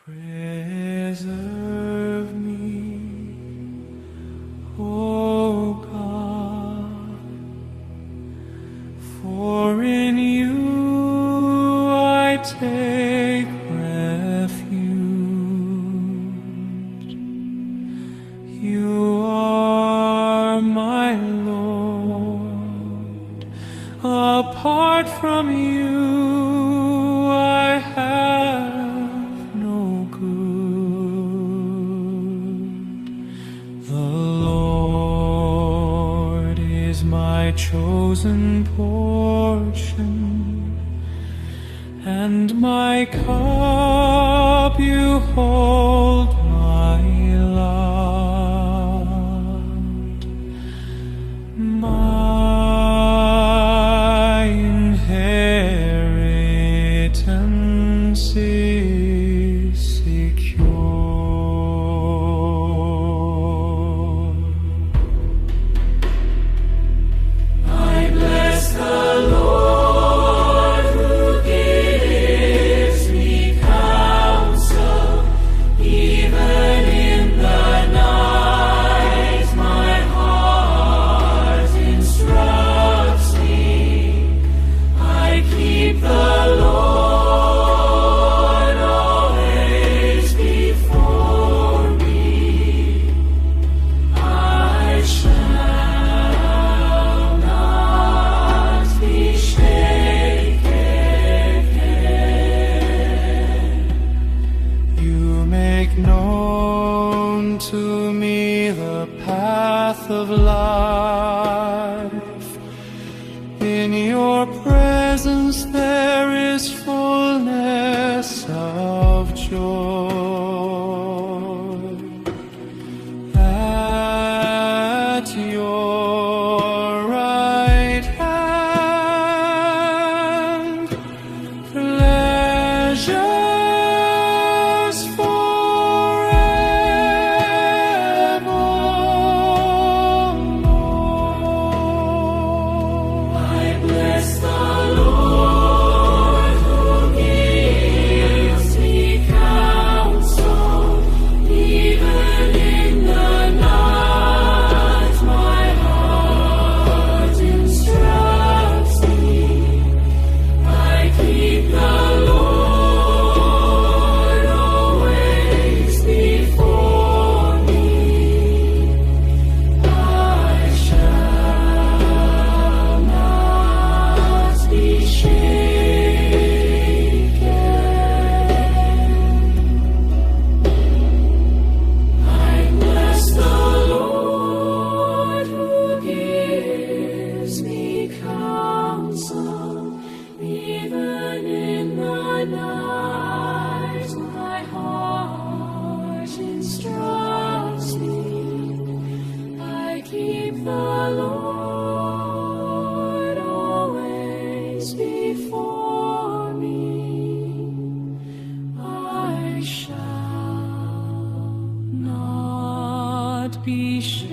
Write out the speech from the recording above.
Preserve me, O God, for in you I take refuge. You are my Lord. Apart from you I have no good. The Lord is my chosen portion, and my cup you hold, my lot. My inheritance is secure. I bless the Lord who gives me counsel, even in the night. My heart instructs me. I keep the Lord always before me. I shall not be shaken. You make known to me the path of life. In your presence there is fullness of joy. At your right hand, pleasures forevermore. I bless the Lord who gives me counsel, even in the night. My heart instructs me. I keep the Lord always before me. I shall not be shaken. I bless the Lord who gives me counsel, even in the night. My heart instructs me. I keep the Lord always before me. I shall not be shaken.